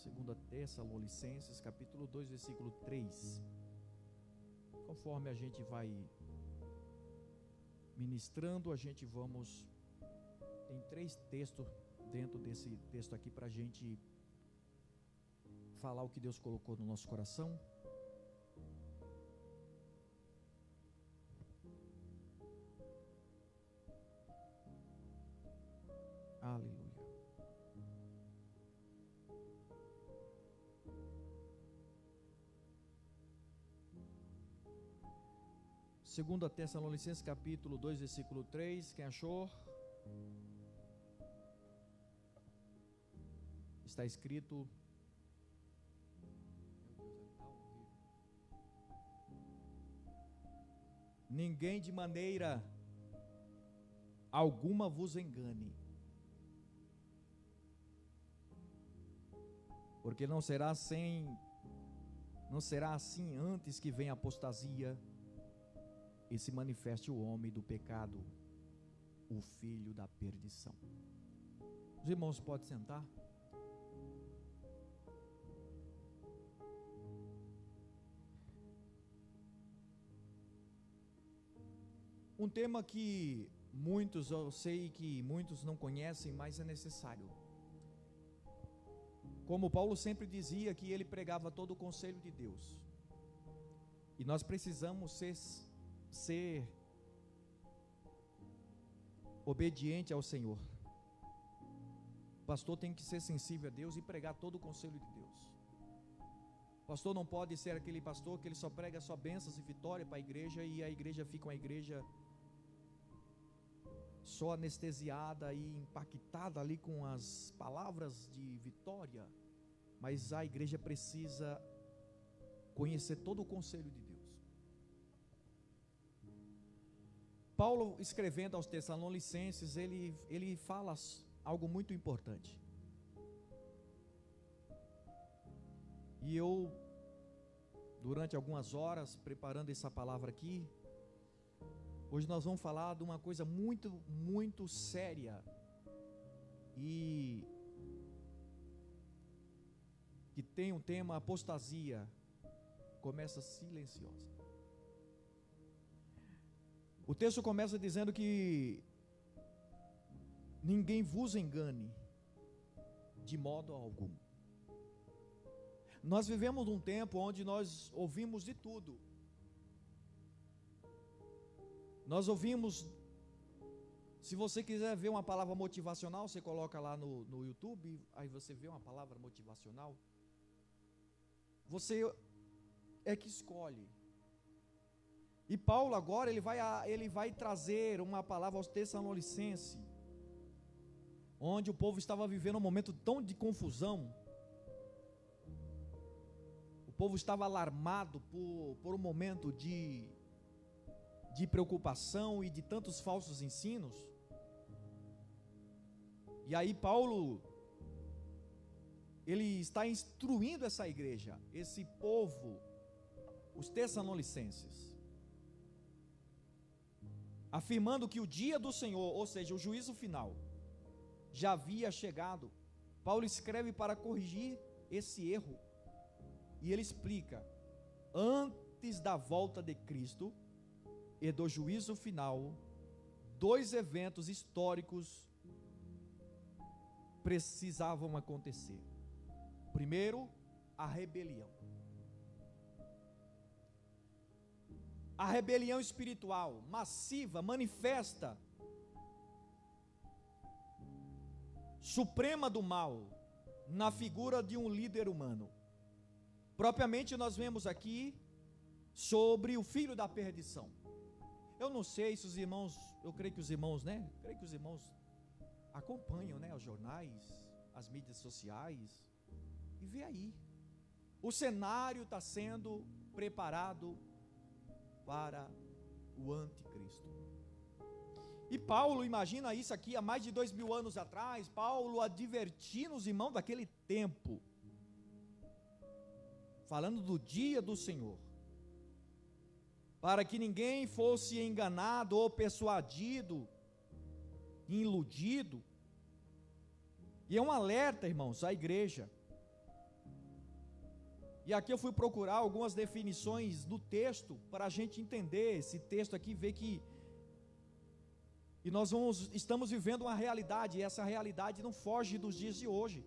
Segunda Tessalonicenses, capítulo 2, versículo 3. Conforme a gente vai ministrando, tem 3 textos dentro desse texto aqui para a gente falar o que Deus colocou no nosso coração. Aleluia. Segunda Tessalonicenses, capítulo 2, versículo 3. Quem achou? Está escrito: ninguém de maneira alguma vos engane, porque não será assim antes que venha a apostasia e se manifeste o homem do pecado, o filho da perdição. Os irmãos podem sentar. Um tema que eu sei que muitos não conhecem, mas é necessário. Como Paulo sempre dizia, que ele pregava todo o conselho de Deus, e nós precisamos ser obediente ao Senhor. O pastor tem que ser sensível a Deus e pregar todo o conselho de Deus. O pastor não pode ser aquele pastor que ele só prega só bênçãos e vitória para a igreja, e a igreja fica uma igreja só anestesiada e impactada ali com as palavras de vitória. Mas a igreja precisa conhecer todo o conselho de Deus. Paulo, escrevendo aos Tessalonicenses, ele fala algo muito importante. E eu, durante algumas horas, preparando essa palavra aqui, hoje nós vamos falar de uma coisa muito, muito séria, e que tem um tema: apostasia começa silenciosa. O texto começa dizendo que ninguém vos engane de modo algum. Nós vivemos num tempo onde nós ouvimos de tudo. Nós ouvimos, se você quiser ver uma palavra motivacional, você coloca lá no YouTube, aí você vê uma palavra motivacional. Você é que escolhe. E Paulo agora ele vai trazer uma palavra aos Tessalonicenses, onde o povo estava vivendo um momento tão de confusão. O povo estava alarmado por um momento de preocupação e de tantos falsos ensinos. E aí Paulo, ele está instruindo essa igreja, esse povo, os Tessalonicenses, afirmando que o dia do Senhor, ou seja, o juízo final, já havia chegado. Paulo escreve para corrigir esse erro, e ele explica: antes da volta de Cristo e do juízo final, 2 eventos históricos precisavam acontecer. Primeiro, a rebelião. A rebelião espiritual, massiva, manifesta, suprema do mal, na figura de um líder humano. Propriamente nós vemos aqui sobre o filho da perdição. Eu não sei se os irmãos, eu creio que os irmãos, acompanham, os jornais, as mídias sociais, e vê aí, o cenário está sendo preparado para o anticristo. E Paulo, imagina isso aqui há mais de 2000 anos atrás, Paulo advertindo os irmãos daquele tempo, falando do dia do Senhor, para que ninguém fosse enganado ou persuadido, iludido. E é um alerta, irmãos, à igreja, E aqui eu fui procurar algumas definições do texto, para a gente entender esse texto aqui, ver que estamos vivendo uma realidade, e essa realidade não foge dos dias de hoje.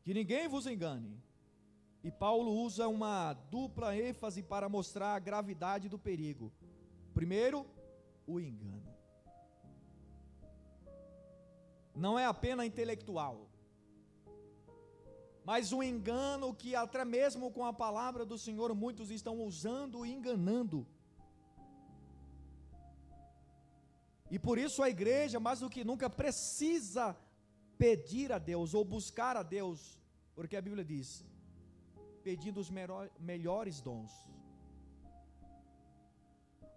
Que ninguém vos engane. E Paulo usa uma dupla ênfase para mostrar a gravidade do perigo. Primeiro, o engano. Não é apenas intelectual, mas um engano que até mesmo com a palavra do Senhor muitos estão usando e enganando. E por isso a igreja, mais do que nunca, precisa pedir a Deus ou buscar a Deus, porque a Bíblia diz, pedindo os melhores dons.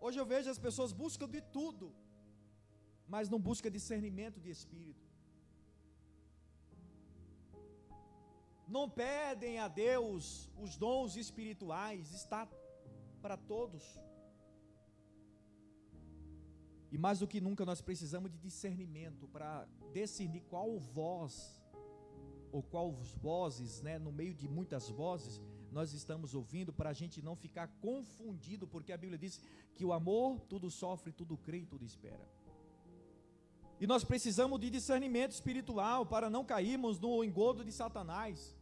Hoje eu vejo as pessoas buscam de tudo, mas não buscam discernimento de espírito. Não pedem a Deus os dons espirituais, está para todos. E mais do que nunca nós precisamos de discernimento para discernir qual voz, ou qual vozes, no meio de muitas vozes, nós estamos ouvindo, para a gente não ficar confundido, porque a Bíblia diz que o amor tudo sofre, tudo crê e tudo espera. E nós precisamos de discernimento espiritual para não cairmos no engodo de Satanás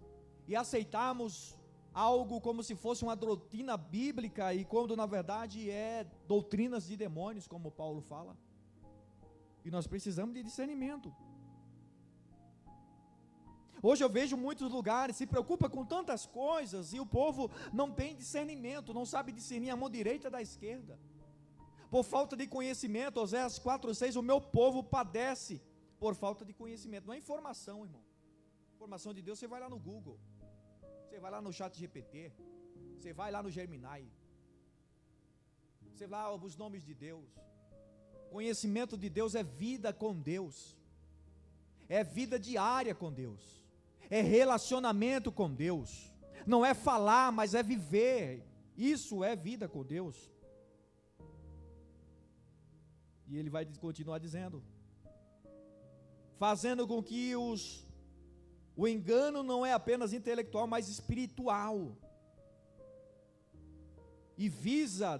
e aceitarmos algo como se fosse uma doutrina bíblica e quando na verdade é doutrinas de demônios, como Paulo fala. E nós precisamos de discernimento. Hoje eu vejo muitos lugares se preocupa com tantas coisas e o povo não tem discernimento, não sabe discernir a mão direita da esquerda. Por falta de conhecimento, Oséias 4:6, o meu povo padece por falta de conhecimento. Não é informação, irmão. Informação de Deus, você vai lá no Google, você vai lá no ChatGPT, você vai lá no Gemini, você vai lá os nomes de Deus. Conhecimento de Deus é vida com Deus, é vida diária com Deus, é relacionamento com Deus, não é falar, mas é viver. Isso é vida com Deus. E ele vai continuar dizendo, fazendo com que o engano não é apenas intelectual, mas espiritual, e visa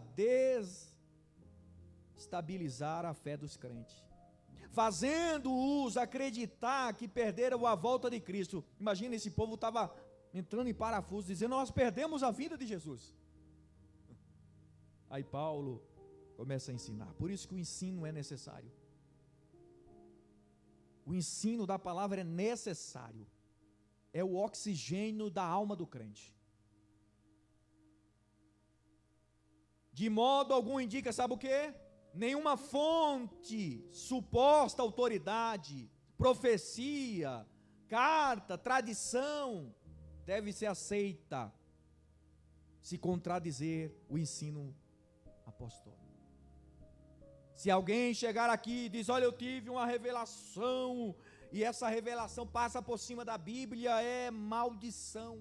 desestabilizar a fé dos crentes, fazendo-os acreditar que perderam a volta de Cristo. Imagina, esse povo estava entrando em parafuso, dizendo, nós perdemos a vinda de Jesus. Aí Paulo começa a ensinar, por isso que o ensino é necessário. O ensino da palavra é necessário, é o oxigênio da alma do crente. De modo algum indica, sabe o que? Nenhuma fonte, suposta autoridade, profecia, carta, tradição, deve ser aceita se contradizer o ensino apostólico. Se alguém chegar aqui e diz, olha, eu tive uma revelação, e essa revelação passa por cima da Bíblia, é maldição.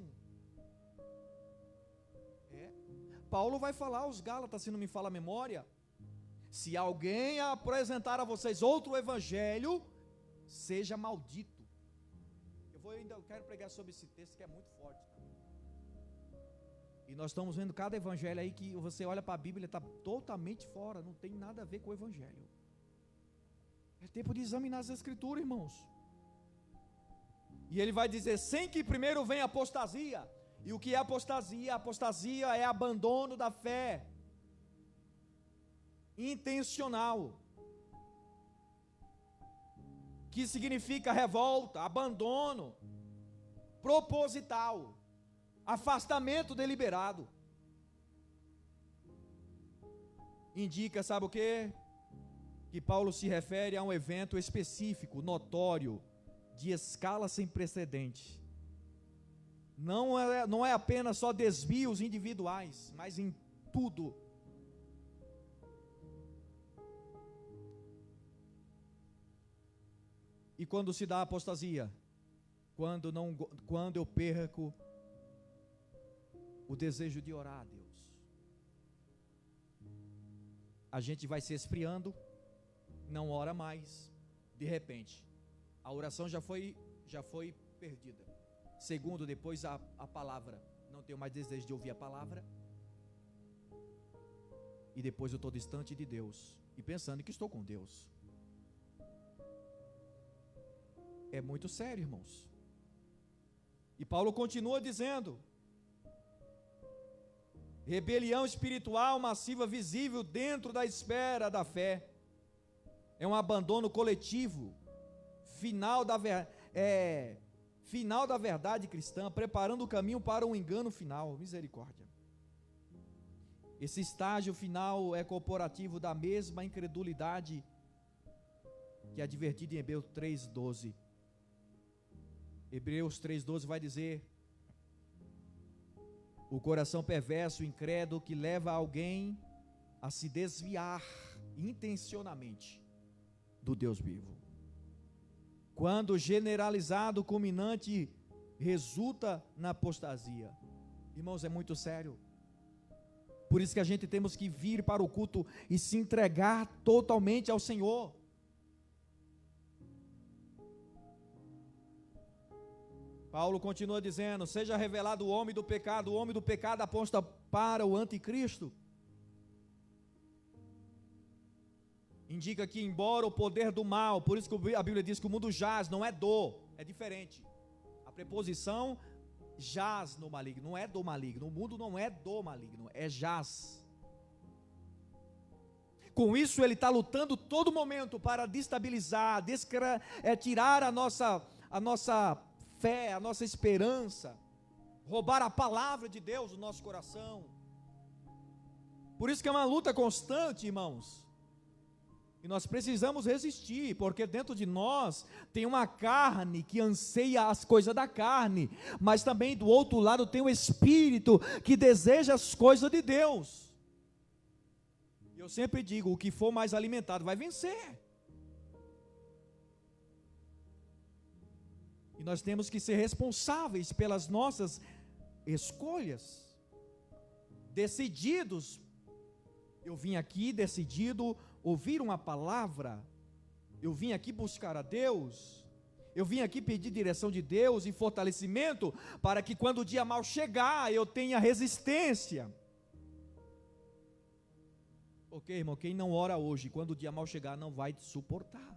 Paulo vai falar aos Gálatas, se não me falha a memória, se alguém apresentar a vocês outro evangelho, seja maldito. Eu quero pregar sobre esse texto que é muito forte. E nós estamos vendo cada evangelho aí que você olha para a Bíblia, está totalmente fora, não tem nada a ver com o evangelho. É tempo de examinar as escrituras, irmãos. E ele vai dizer, sem que primeiro venha apostasia. E o que é apostasia? Apostasia é abandono da fé, intencional, que significa revolta, abandono, proposital, afastamento deliberado. Indica, sabe o que? Que Paulo se refere a um evento específico, notório, de escala sem precedente. Não é apenas só desvios individuais, mas em tudo. E quando se dá apostasia? Quando eu perco o desejo de orar a Deus. A gente vai se esfriando, não ora mais, de repente, a oração já foi perdida. Segundo, depois a palavra. Não tenho mais desejo de ouvir a palavra. E depois eu estou distante de Deus. E pensando que estou com Deus. É muito sério, irmãos. E Paulo continua dizendo: rebelião espiritual massiva visível dentro da esfera da fé. É um abandono coletivo. Final da verdade cristã, preparando o caminho para um engano final. Misericórdia. Esse estágio final é corporativo da mesma incredulidade que é advertido em Hebreus 3:12. Hebreus 3:12 vai dizer: o coração perverso, incrédulo, que leva alguém a se desviar intencionalmente do Deus vivo. Quando generalizado, culminante, resulta na apostasia. Irmãos, é muito sério. Por isso que a gente temos que vir para o culto e se entregar totalmente ao Senhor. Paulo continua dizendo: seja revelado o homem do pecado aponta para o anticristo. Indica que embora o poder do mal, por isso que a Bíblia diz que o mundo jaz, não é é diferente. A preposição jaz no maligno, não é do maligno, o mundo não é do maligno, é jaz. Com isso ele está lutando todo momento para destabilizar, tirar a nossa fé, a nossa esperança, roubar a palavra de Deus do nosso coração. Por isso que é uma luta constante, irmãos. E nós precisamos resistir, porque dentro de nós tem uma carne que anseia as coisas da carne, mas também do outro lado tem o Espírito que deseja as coisas de Deus. Eu sempre digo, o que for mais alimentado vai vencer. E nós temos que ser responsáveis pelas nossas escolhas, decididos. Eu vim aqui decidido ouvir uma palavra, eu vim aqui buscar a Deus, eu vim aqui pedir direção de Deus e fortalecimento, para que quando o dia mal chegar, eu tenha resistência. Ok, irmão, quem não ora hoje, quando o dia mal chegar, não vai suportar.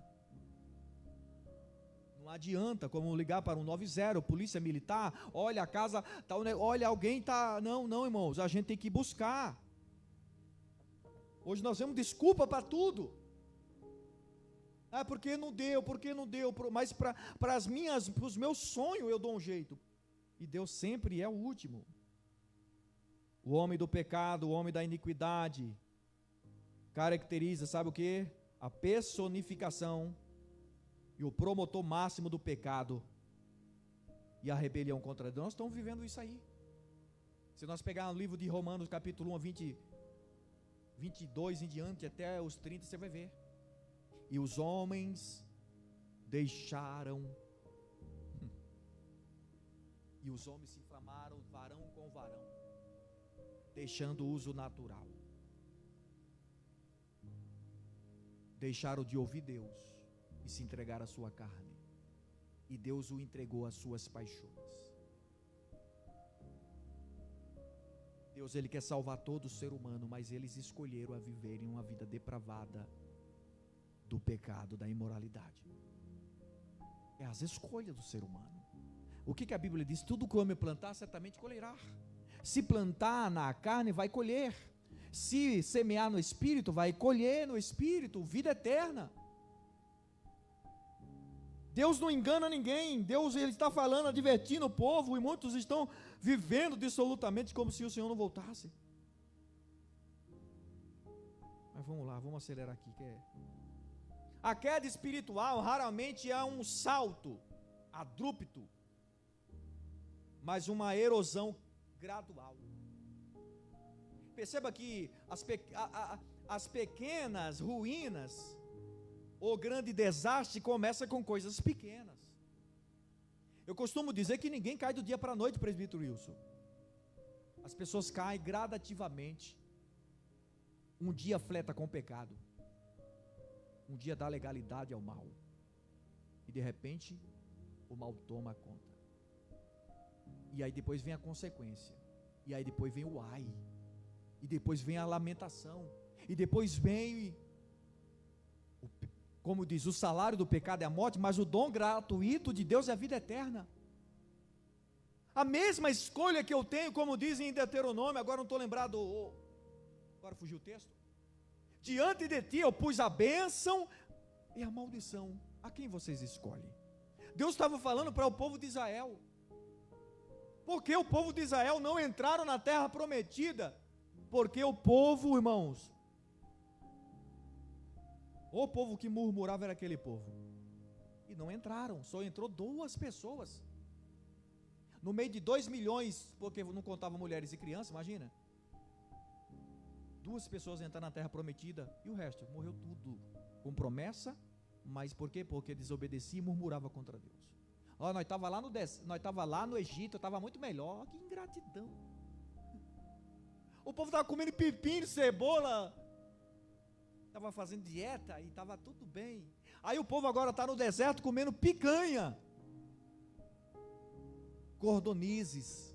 Não adianta, como ligar para 190, polícia militar, olha a casa, tá, olha alguém está, não irmãos, a gente tem que buscar. Hoje nós temos desculpa para tudo. Porque não deu, mas para os meus sonhos eu dou um jeito. E Deus sempre é o último. O homem do pecado, o homem da iniquidade, caracteriza, sabe o que? A personificação e o promotor máximo do pecado e a rebelião contra Deus. Nós estamos vivendo isso aí. Se nós pegar o livro de Romanos, capítulo 1 a 22 em diante, até os 30, você vai ver. E os homens deixaram, e os homens se inflamaram, varão com varão, deixando o uso natural. Deixaram de ouvir Deus e se entregaram à sua carne. E Deus o entregou às suas paixões. Deus, Ele quer salvar todo ser humano, mas eles escolheram a viverem uma vida depravada do pecado, da imoralidade. É as escolhas do ser humano. O que a Bíblia diz? Tudo que o homem plantar, certamente colherá. Se plantar na carne, vai colher. Se semear no Espírito, vai colher no Espírito, vida eterna. Deus não engana ninguém. Deus, Ele está falando, advertindo o povo, e muitos estão vivendo dissolutamente como se o Senhor não voltasse. Mas vamos lá, vamos acelerar aqui. A queda espiritual raramente é um salto abrupto, mas uma erosão gradual. Perceba que as pequenas ruínas ou grande desastre começa com coisas pequenas. Eu costumo dizer que ninguém cai do dia para a noite, presbítero Wilson. As pessoas caem gradativamente. Um dia fleta com o pecado, um dia dá legalidade ao mal, e de repente o mal toma conta. E aí depois vem a consequência. E aí depois vem o ai. E depois vem a lamentação. E depois vem, como diz, o salário do pecado é a morte, mas o dom gratuito de Deus é a vida eterna. A mesma escolha que eu tenho, como dizem em Deuteronômio, agora não estou lembrado, agora fugiu o texto. Diante de ti eu pus a bênção e a maldição. A quem vocês escolhem? Deus estava falando para o povo de Israel. Porque o povo de Israel não entraram na terra prometida? Porque o povo, irmãos, o povo que murmurava era aquele povo. E não entraram, só entrou 2 pessoas. No meio de 2 milhões, porque não contava mulheres e crianças, imagina. 2 pessoas entraram na terra prometida e o resto morreu tudo. Com promessa, mas por quê? Porque desobedecia e murmurava contra Deus. Nós estava lá no Egito, estava muito melhor. Que ingratidão. O povo estava comendo pepino, cebola, estava fazendo dieta e estava tudo bem. Aí o povo agora está no deserto comendo picanha, cordonizes.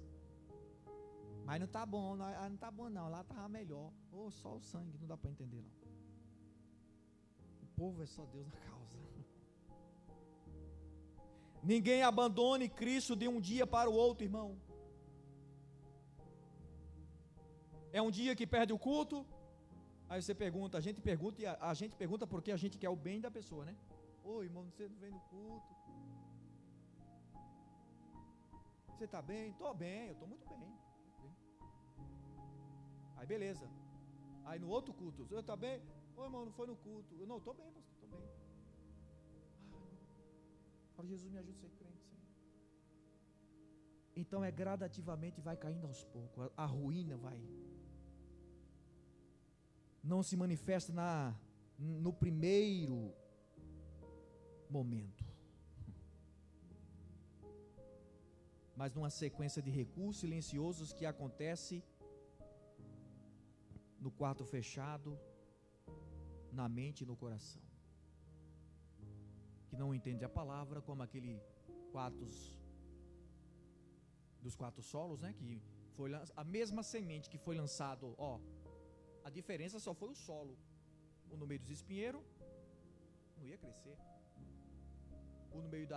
Mas não está bom, não está bom não, lá estava melhor. Só o sangue, não dá para entender não. O povo é só Deus na causa. Ninguém abandone Cristo de um dia para o outro, irmão. É um dia que perde o culto. Aí você pergunta, a gente pergunta porque a gente quer o bem da pessoa, né? Irmão, você não vem no culto? Você está bem? Estou bem, eu estou muito bem. Aí beleza. Aí no outro culto, você está bem? Irmão, não foi no culto. Eu não, estou bem, pastor, estou bem. Jesus, me ajuda a ser crente, Senhor. Então gradativamente vai caindo aos poucos. A ruína vai. Não se manifesta no primeiro momento, mas numa sequência de recursos silenciosos que acontece no quarto fechado, na mente e no coração. Que não entende a palavra, como aquele dos 4 solos, né? Que foi a mesma semente que foi lançado, a diferença só foi o solo. O no meio dos espinheiros não ia crescer. O no meio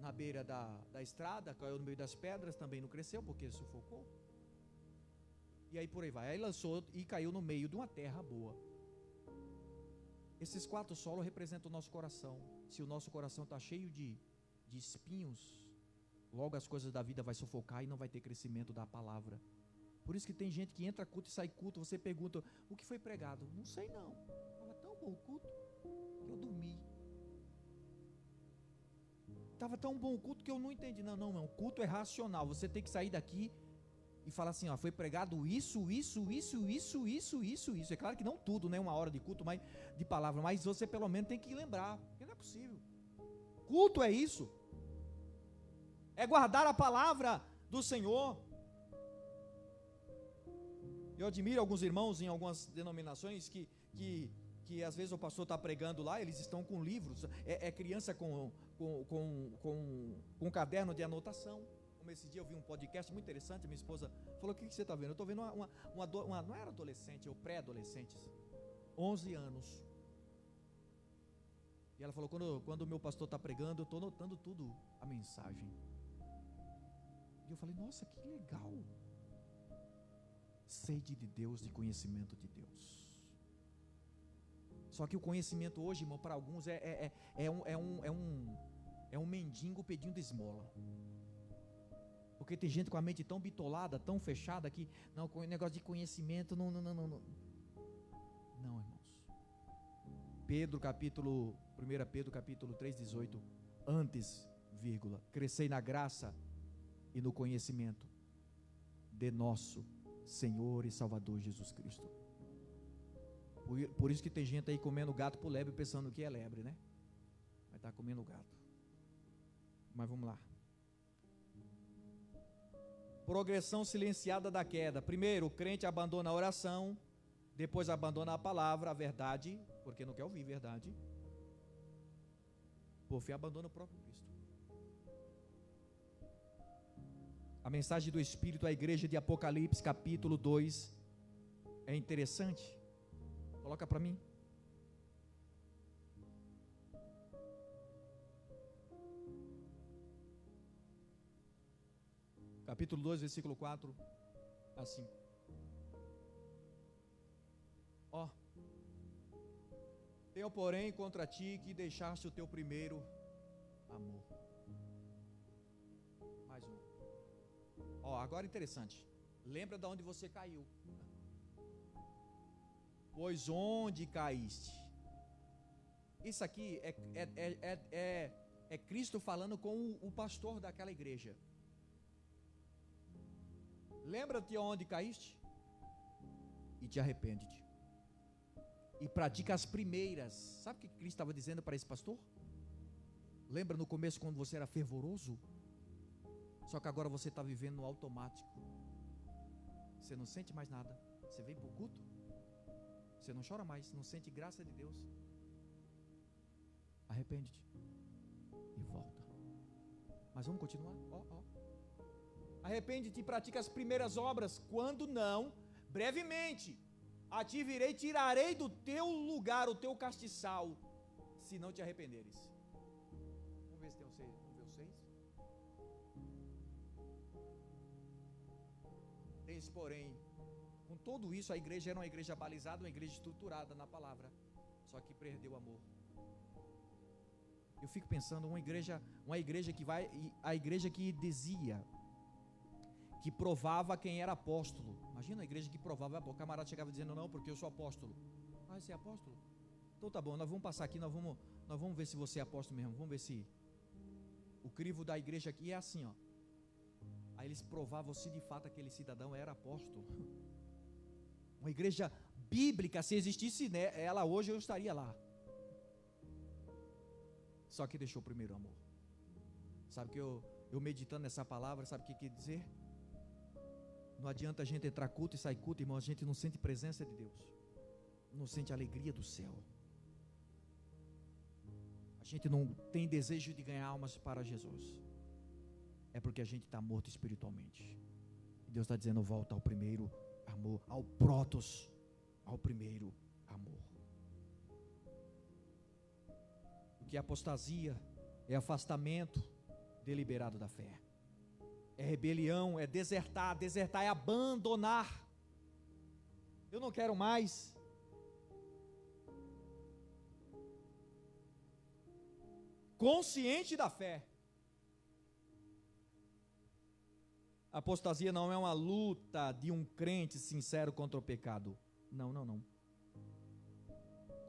na beira da estrada, caiu no meio das pedras, também não cresceu, porque sufocou. E aí por aí vai. Aí lançou e caiu no meio de uma terra boa. Esses 4 solos representam o nosso coração. Se o nosso coração está cheio de espinhos, logo as coisas da vida vai sufocar e não vai ter crescimento da palavra. Por isso que tem gente que entra culto e sai culto. Você pergunta, o que foi pregado? Não sei não, estava tão bom o culto que eu dormi. Estava tão bom o culto que eu não entendi. Não, o culto é racional. Você tem que sair daqui e falar assim, foi pregado isso. É claro que não tudo, né? 1 hora de culto, mas de palavra, mas você pelo menos tem que lembrar, porque não é possível. Culto é isso. É guardar a palavra do Senhor. Eu admiro alguns irmãos em algumas denominações que às vezes o pastor está pregando lá, eles estão com livros, criança com caderno de anotação. Como esse dia eu vi um podcast muito interessante, minha esposa falou, o que você está vendo? Eu estou vendo uma não era adolescente, ou pré-adolescentes, 11 anos. E ela falou, quando o meu pastor está pregando, eu estou anotando tudo, a mensagem. E eu falei, nossa, que legal. Sede de Deus, de conhecimento de Deus. Só que o conhecimento hoje, irmão, para alguns é um mendigo pedindo esmola. Porque tem gente com a mente tão bitolada, tão fechada, que não, com o negócio de conhecimento, não. Não, irmãos. 1 Pedro capítulo 3:18, antes, crescei na graça e no conhecimento de nosso Senhor e Salvador Jesus Cristo. Por isso que tem gente aí comendo gato por lebre, pensando que é lebre, né? Vai estar comendo gato. Mas vamos lá. Progressão silenciada da queda. Primeiro, o crente abandona a oração, depois abandona a palavra, a verdade, porque não quer ouvir verdade. Por fim, abandona o próprio Cristo. A mensagem do Espírito à igreja de Apocalipse, capítulo 2, é interessante. Coloca para mim. Capítulo 2, versículo 4 a 5. Ó. Tenho, porém, contra ti que deixaste o teu primeiro amor. Mais um. Ó, agora interessante. Lembra de onde você caiu. Pois onde caíste? Isso aqui é Cristo falando com o pastor daquela igreja. Lembra-te onde caíste? E te arrepende-te. E pratica as primeiras. Sabe o que Cristo estava dizendo para esse pastor? Lembra no começo quando você era fervoroso? Só que agora você está vivendo no automático. Você não sente mais nada. Você vem para o culto, você não chora mais, não sente graça de Deus. Arrepende-te e volta. Mas vamos continuar? Arrepende-te e pratica as primeiras obras. Quando não, brevemente a ti virei e tirarei do teu lugar o teu castiçal, se não te arrependeres. Vamos ver se tem o 6. Vamos ver o 6. Tens, porém, com tudo isso, a igreja era uma igreja balizada, uma igreja estruturada na palavra, só que perdeu o amor. Eu fico pensando, uma igreja que vai, a igreja que dizia, que provava quem era apóstolo. Imagina a igreja que provava, o camarada chegava dizendo, não, porque eu sou apóstolo. Ah, você é apóstolo? Então tá bom, nós vamos passar aqui, nós vamos ver se você é apóstolo mesmo, vamos ver se o crivo da igreja aqui é assim, ó. Aí eles provavam se de fato aquele cidadão era apóstolo. Uma igreja bíblica, se existisse ela hoje, eu estaria lá. Só que deixou o primeiro amor. Sabe que eu meditando nessa palavra, sabe o que quer dizer? Não adianta a gente entrar culto e sair culto, irmão, a gente não sente presença de Deus, não sente a alegria do céu, a gente não tem desejo de ganhar almas para Jesus, é porque a gente está morto espiritualmente. E Deus está dizendo, volta ao primeiro amor, ao prótos, ao primeiro amor. Porque apostasia é afastamento deliberado da fé. É rebelião, é desertar é abandonar. Eu não quero mais. Consciente da fé. Apostasia não é uma luta de um crente sincero contra o pecado. Não.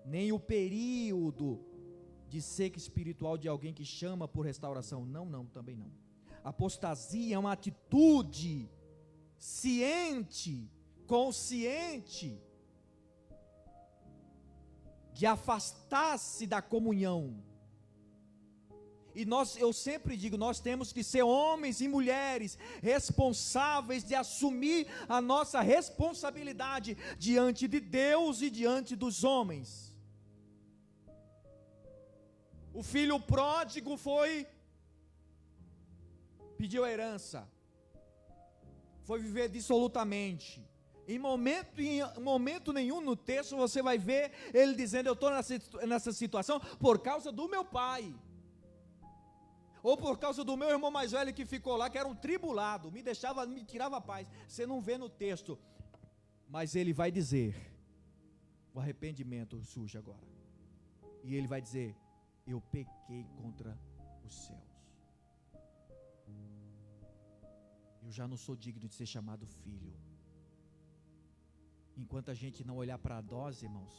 Nem o período de seca espiritual de alguém que chama por restauração. Não, também não. Apostasia é uma atitude ciente, consciente, de afastar-se da comunhão. E eu sempre digo, nós temos que ser homens e mulheres responsáveis de assumir a nossa responsabilidade diante de Deus e diante dos homens. O filho pródigo pediu a herança, foi viver dissolutamente. Em momento nenhum no texto você vai ver ele dizendo, eu estou nessa situação por causa do meu pai, ou por causa do meu irmão mais velho que ficou lá, que era um tribulado, me tirava a paz. Você não vê no texto, mas ele vai dizer, o arrependimento surge agora, e ele vai dizer, eu pequei contra os céus. Eu já não sou digno de ser chamado filho. Enquanto a gente não olhar para nós, irmãos,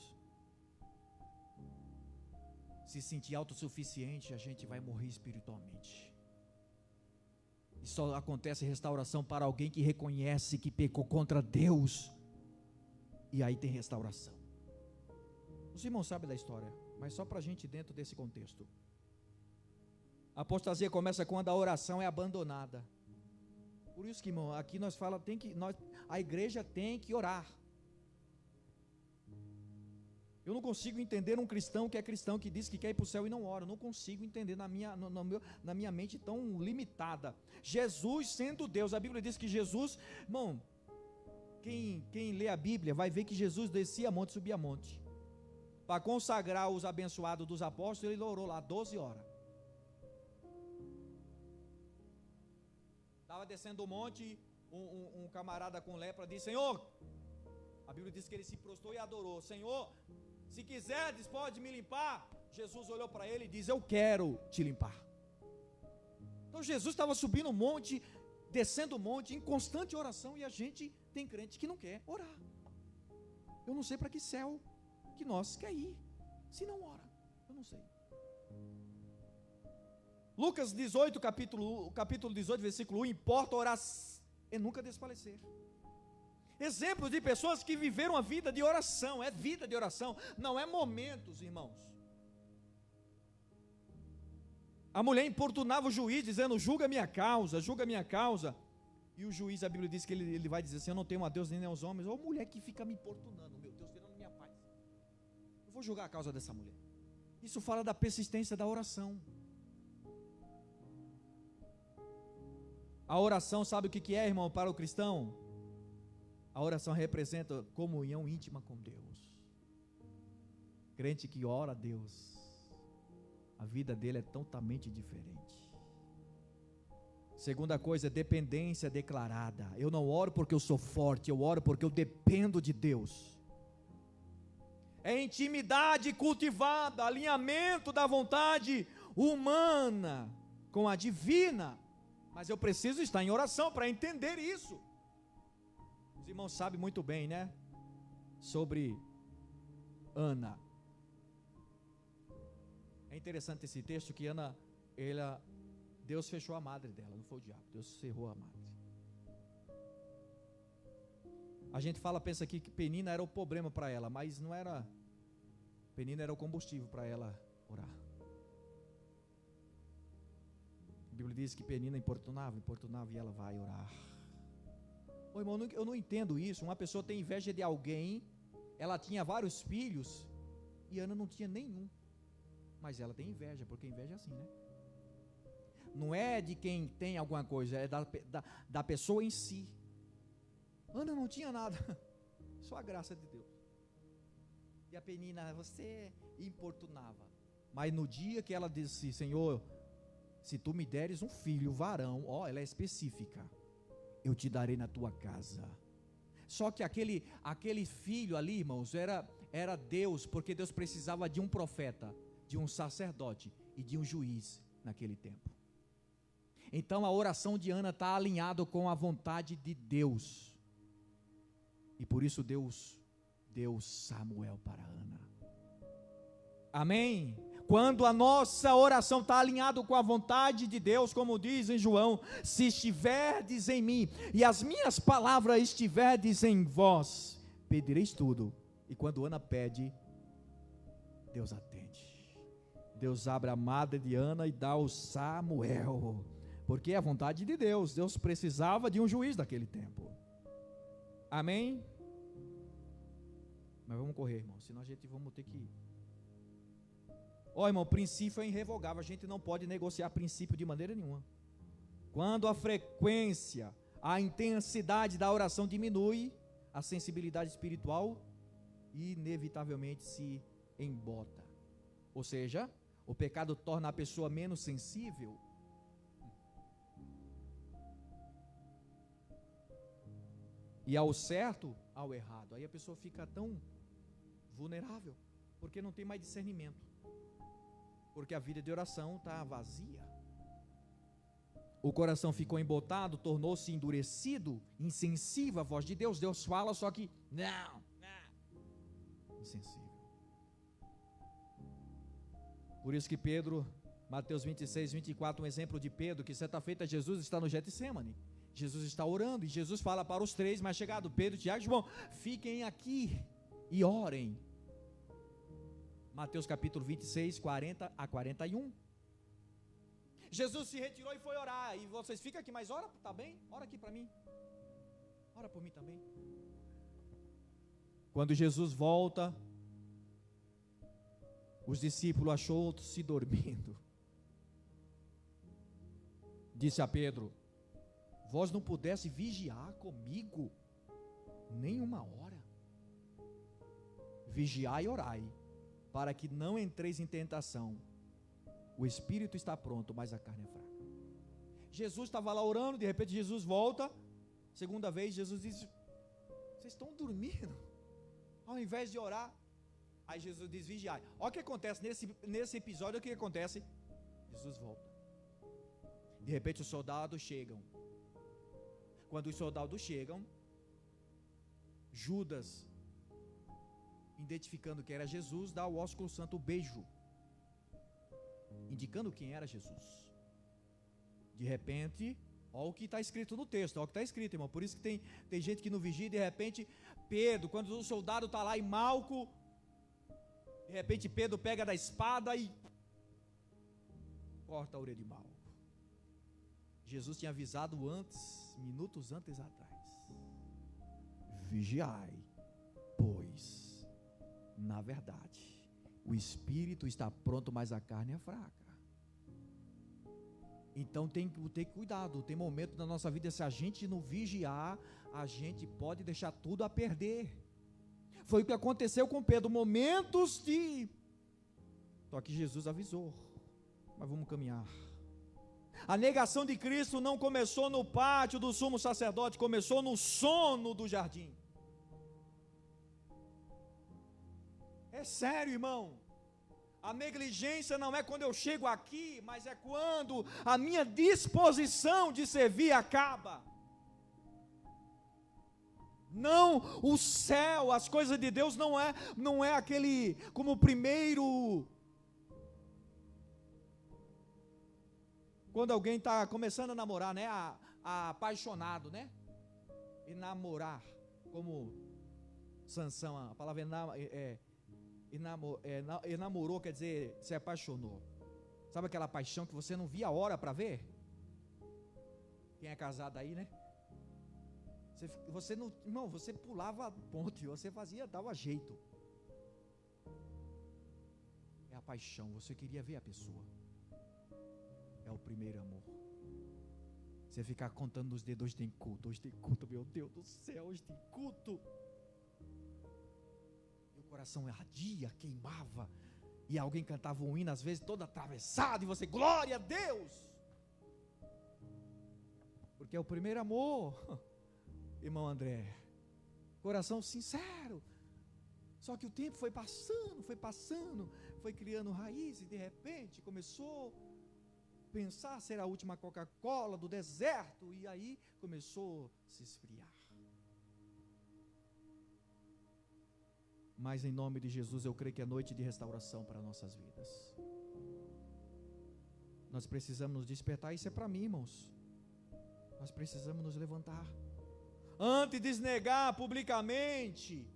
se sentir autossuficiente, a gente vai morrer espiritualmente. E só acontece restauração para alguém que reconhece que pecou contra Deus. E aí tem restauração. Os irmãos sabem da história, mas só para a gente dentro desse contexto. A apostasia começa quando a oração é abandonada. Por isso que, irmão, aqui nós falamos, a igreja tem que orar. Eu não consigo entender um cristão que diz que quer ir para o céu e não ora. Eu não consigo entender na minha mente tão limitada. Jesus sendo Deus, a Bíblia diz que Jesus, irmão, quem lê a Bíblia vai ver que Jesus descia a monte e subia a monte. Para consagrar os abençoados dos apóstolos, ele orou lá 12 horas. Estava descendo o monte, um camarada com lepra disse: Senhor, a Bíblia diz que ele se prostrou e adorou: Senhor, se quiseres pode me limpar. Jesus olhou para ele e disse: eu quero te limpar. Então Jesus estava subindo o monte, descendo o monte, em constante oração, e a gente tem crente que não quer orar. Eu não sei para que céu que nós quer ir, se não ora, eu não sei. Lucas 18, capítulo 18, versículo 1, importa orar e nunca desfalecer. Exemplos de pessoas que viveram a vida de oração, é vida de oração, não é momentos, irmãos. A mulher importunava o juiz, dizendo: julga minha causa, julga minha causa. E o juiz, a Bíblia diz que ele vai dizer assim: eu não tenho a Deus nem aos homens. Ou mulher que fica me importunando, meu Deus, tirando minha paz. Eu vou julgar a causa dessa mulher. Isso fala da persistência da oração. A oração, sabe o que é, irmão, para o cristão? A oração representa comunhão íntima com Deus. Crente que ora a Deus, a vida dele é totalmente diferente. Segunda coisa, dependência declarada. Eu não oro porque eu sou forte, eu oro porque eu dependo de Deus. É intimidade cultivada, alinhamento da vontade humana com a divina. Mas eu preciso estar em oração para entender isso. Os irmãos sabem muito bem, né? Sobre Ana. É interessante esse texto que Ana, Deus fechou a madre dela, não foi o diabo, Deus cerrou a madre. A gente pensa aqui que Penina era o problema para ela, mas não era. Penina era o combustível para ela orar. A Bíblia diz que Penina importunava e ela vai orar. Ô irmão, eu não entendo isso. Uma pessoa tem inveja de alguém, ela tinha vários filhos e Ana não tinha nenhum, mas ela tem inveja, porque inveja é assim, né? Não é de quem tem alguma coisa, é da pessoa em si. Ana não tinha nada, só a graça de Deus. E a Penina, você importunava. Mas no dia que ela disse: Senhor, se tu me deres um filho, varão, ela é específica, eu te darei na tua casa. Só que aquele filho ali, irmãos, era Deus, porque Deus precisava de um profeta, de um sacerdote e de um juiz naquele tempo. Então a oração de Ana está alinhada com a vontade de Deus, e por isso Deus deu Samuel para Ana. Amém? Quando a nossa oração está alinhada com a vontade de Deus, como diz em João: se estiverdes em mim e as minhas palavras estiverdes em vós, pedireis tudo. E quando Ana pede, Deus atende. Deus abre a madre de Ana e dá o Samuel, porque é a vontade de Deus. Deus precisava de um juiz daquele tempo. Amém? Mas vamos correr, irmão, senão a gente vamos ter que... Irmão, princípio é irrevogável, a gente não pode negociar princípio de maneira nenhuma. Quando a frequência, a intensidade da oração diminui, a sensibilidade espiritual inevitavelmente se embota. Ou seja, o pecado torna a pessoa menos sensível. E ao certo, ao errado. Aí a pessoa fica tão vulnerável, porque não tem mais discernimento. Porque a vida de oração está vazia. O coração ficou embotado, tornou-se endurecido, insensível à voz de Deus. Deus fala, só que não. Insensível. Por isso que Pedro, Mateus 26, 24, um exemplo de Pedro, que certa feita Jesus está no Getsêmani. Jesus está orando e Jesus fala para os três mais chegados, Pedro, Tiago e João: fiquem aqui e orem. Mateus capítulo 26, 40 a 41. Jesus se retirou e foi orar. E vocês ficam aqui, mas ora, tá bem? Ora aqui para mim. Ora por mim também. Quando Jesus volta, Os discípulos achou-se dormindo. Disse a Pedro: vós não pudesse vigiar comigo nem uma hora? Vigiai e orai, para que não entreis em tentação. O espírito está pronto, mas a carne é fraca. Jesus estava lá orando, de repente Jesus volta. Segunda vez, Jesus diz: vocês estão dormindo? Ao invés de orar. Aí Jesus diz: vigiai. Olha o que acontece nesse episódio. O que acontece? Jesus volta. De repente os soldados chegam. Quando os soldados chegam, Judas, identificando que era Jesus, dá ao ósculo santo o beijo, indicando quem era Jesus. De repente, olha o que está escrito no texto, olha o que está escrito, irmão. Por isso que tem gente que não vigia. De repente, Pedro, quando o soldado está lá em Malco, de repente Pedro pega da espada e corta a orelha de Malco. Jesus tinha avisado antes, minutos antes atrás: vigiai, pois, na verdade, o espírito está pronto, mas a carne é fraca. Então tem que ter cuidado. Tem momento na nossa vida, se a gente não vigiar, a gente pode deixar tudo a perder. Foi o que aconteceu com Pedro. Momentos de... Só que Jesus avisou. Mas vamos caminhar. A negação de Cristo não começou no pátio do sumo sacerdote, começou no sono do jardim. É sério, irmão. A negligência não é quando eu chego aqui, mas é quando a minha disposição de servir acaba. Não, o céu, as coisas de Deus não é aquele, como o primeiro, quando alguém está começando a namorar, né, apaixonado, né, enamorar, como Sansão, a palavra enamorou quer dizer, se apaixonou. Sabe aquela paixão que você não via a hora para ver? Quem é casado aí, né? Você não, irmão, você pulava a ponte, você dava jeito. É a paixão, você queria ver a pessoa. É o primeiro amor. Você ficar contando nos dedos: hoje tem culto, meu Deus do céu, hoje tem culto. E o coração ardia, queimava, e alguém cantava um hino, às vezes todo atravessado, e você: glória a Deus, porque é o primeiro amor. Irmão André, coração sincero. Só que o tempo foi passando, foi criando raiz, e de repente começou a pensar ser a última Coca-Cola do deserto, e aí começou a se esfriar. Mas em nome de Jesus, eu creio que é noite de restauração para nossas vidas. Nós precisamos nos despertar. Isso é para mim, irmãos. Nós precisamos nos levantar. Antes de negar publicamente,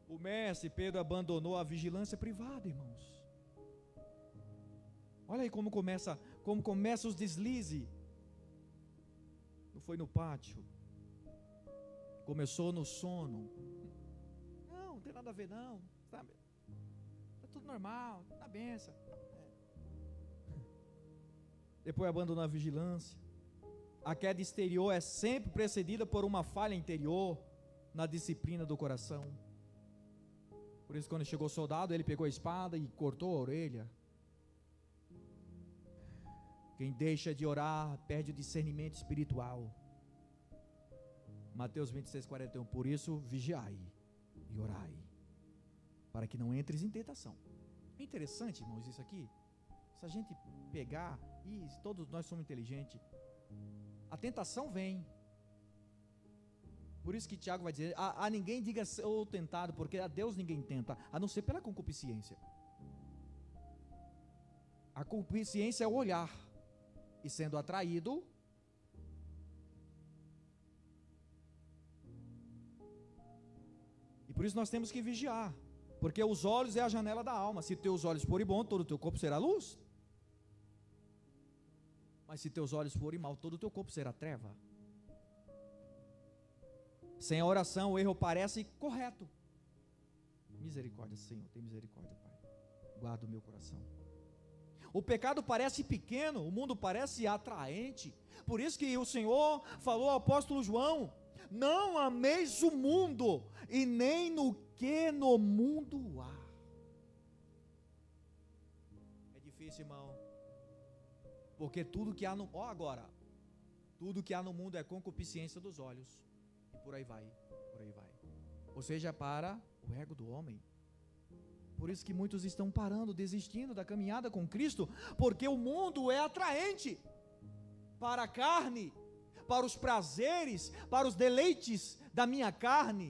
o mestre Pedro abandonou a vigilância privada, irmãos. Olha aí como começa os deslizes. Não foi no pátio, começou no sono. Não tem nada a ver não, sabe? Tá tudo normal, tá benção. Depois abandonou a vigilância. A queda exterior é sempre precedida por uma falha interior na disciplina do coração. Por isso, quando chegou o soldado, ele pegou a espada e cortou a orelha. Quem deixa de orar perde o discernimento espiritual. Mateus 26:41. Por isso, vigiai e orai, para que não entres em tentação. É interessante, irmãos, isso aqui. Se a gente pegar, e todos nós somos inteligentes, a tentação vem. Por isso que Tiago vai dizer: a ninguém diga sou tentado, porque a Deus ninguém tenta, a não ser pela concupiscência. A concupiscência é o olhar, e sendo atraído, e por isso nós temos que vigiar, porque os olhos é a janela da alma. Se teus olhos forem bons, todo o teu corpo será luz. Mas se teus olhos forem mal, todo o teu corpo será treva. Sem a oração, o erro parece correto. Misericórdia, Senhor, tem misericórdia, Pai. guardo o meu coração. O pecado parece pequeno, o mundo parece atraente. Por isso que o Senhor falou ao apóstolo João: não ameis o mundo, e nem no que no mundo há. É difícil, irmão, porque tudo que há no... tudo que há no mundo é concupiscência dos olhos, e por aí vai, ou seja, para o ego do homem. Por isso que muitos estão parando, desistindo da caminhada com Cristo, porque o mundo é atraente para a carne, para os prazeres, para os deleites da minha carne.